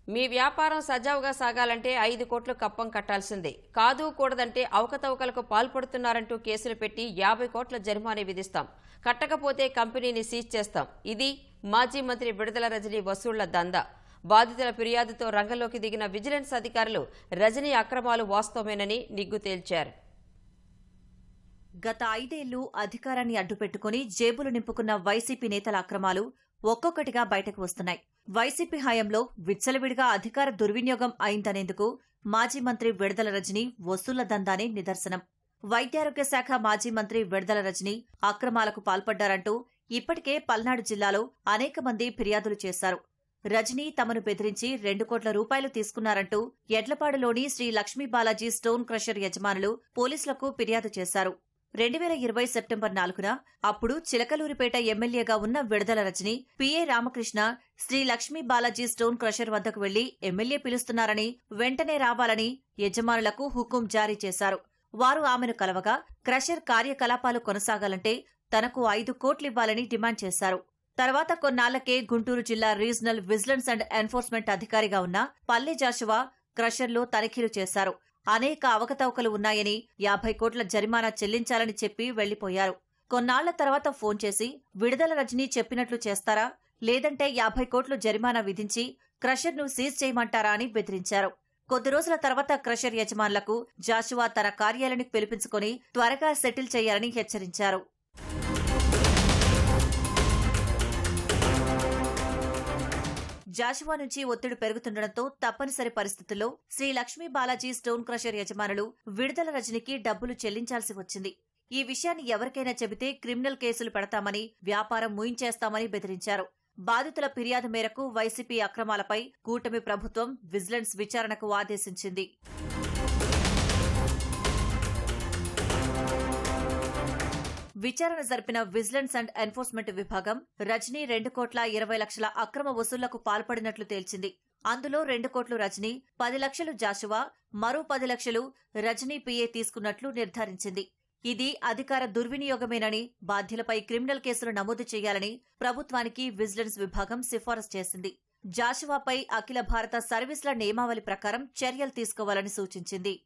మీ వ్యాపారం సజావుగా సాగాలంటే 5 కోట్లు కప్పం కట్టాల్సిందే. కాదు కూడదంటే అవకతవకలకు పాల్పడుతున్నారంటూ కేసులు పెట్టి 50 కోట్ల జరిమానా విధిస్తాం. కట్టకపోతే కంపెనీని సీజ్ చేస్తాం. ఇది మాజీ మంత్రి విడుదల రజనీ వసూళ్ల దందా. బాధితుల ఫిర్యాదుతో రంగంలోకి దిగిన విజిలెన్స్ అధికారులు రజనీ అక్రమాలు వాస్తవమేనని నిగ్గు తేల్చారు. గత 5 ఏళ్లు అధికారాన్ని అడ్డుపెట్టుకుని జేబులు నింపుకున్న వైసీపీ నేతల అక్రమాలు ఒక్కొక్కటిగా బయటకు వస్తున్నాయి. వైసీపీ హయాంలో విచ్చలవిడిగా అధికార దుర్వినియోగం అయిందనేందుకు మాజీ మంత్రి విడుదల రజనీ వసూళ్ల దందానే నిదర్శనం. వైద్యారోగ్య శాఖ మాజీ మంత్రి విడుదల రజనీ అక్రమాలకు పాల్పడ్డారంటూ ఇప్పటికే పల్నాడు జిల్లాలో అనేక మంది ఫిర్యాదులు చేశారు. రజనీ తమను బెదిరించి 2 కోట్ల రూపాయలు తీసుకున్నారంటూ ఎడ్లపాడులోని శ్రీ లక్ష్మీ బాలాజీ స్టోన్ క్రషర్ యజమానులు పోలీసులకు ఫిర్యాదు చేశారు. 2020 సెప్టెంబర్ 4న అప్పుడు చిలకలూరిపేట ఎమ్మెల్యేగా ఉన్న Vidadala Rajini PA Ramakrishna Sri Lakshmi Balaji stone crusher వద్దకు వెళ్లి ఎమ్మెల్యే పిలుస్తున్నారని వెంటనే రావాలని యజమానులకు హుకుం జారీ చేశారు. వారు ఆమెను కలవగా క్రషర్ కార్యకలాపాలు కొనసాగాలంటే తనకు 5 కోట్లివ్వాలని డిమాండ్ చేశారు. తర్వాత కొన్నాళ్లకే గుంటూరు జిల్లా రీజనల్ విజిలెన్స్ అండ్ ఎన్ఫోర్స్మెంట్ అధికారిగా ఉన్న పల్లె జాషువా క్రషర్లో తనిఖీలు చేశారు. అనేక అవకతవకలు ఉన్నాయని 50 కోట్ల జరిమానా చెల్లించాలని చెప్పి వెళ్లిపోయారు. కొన్నాళ్ల తర్వాత ఫోన్ చేసి విడుదల రజనీ చెప్పినట్లు చేస్తారా, లేదంటే 50 కోట్లు జరిమానా విధించి క్రషర్ను సీజ్ చేయమంటారా అని బెదిరించారు. కొద్ది రోజుల తర్వాత క్రషర్ యజమానులకు జాషువా తన కార్యాలయానికి పిలిపించుకుని త్వరగా సెటిల్ చేయాలని హెచ్చరించారు. జాషువా నుంచి ఒత్తిడి పెరుగుతుండటంతో తప్పనిసరి పరిస్థితుల్లో శ్రీ లక్ష్మీ బాలాజీ స్టోన్ క్రషర్ యజమానులు విడుదల రజనీకి డబ్బులు చెల్లించాల్సి వచ్చింది. ఈ విషయాన్ని ఎవరికైనా చెబితే క్రిమినల్ కేసులు పెడతామని, వ్యాపారం ముయించేస్తామని బెదిరించారు. బాధితుల ఫిర్యాదు మేరకు వైసీపీ అక్రమాలపై కూటమి ప్రభుత్వం విజిలెన్స్ విచారణకు ఆదేశించింది. విచారణ జరిపిన విజిలెన్స్ అండ్ ఎన్ఫోర్స్మెంట్ విభాగం రజనీ 2 కోట్ల 20 లక్షల అక్రమ వసూళ్లకు పాల్పడినట్లు తేల్చింది. అందులో 2 కోట్లు రజనీ, 10 లక్షలు జాషువా, మరో 10 లక్షలు రజనీ పిఏ తీసుకున్నట్లు నిర్ధారించింది. ఇది అధికార దుర్వినియోగమేనని, బాధ్యులపై క్రిమినల్ కేసులు నమోదు చేయాలని ప్రభుత్వానికి విజిలెన్స్ విభాగం సిఫారసు చేసింది. జాషువాపై అఖిల భారత సర్వీసుల నియమావళి ప్రకారం చర్యలు తీసుకోవాలని సూచించింది.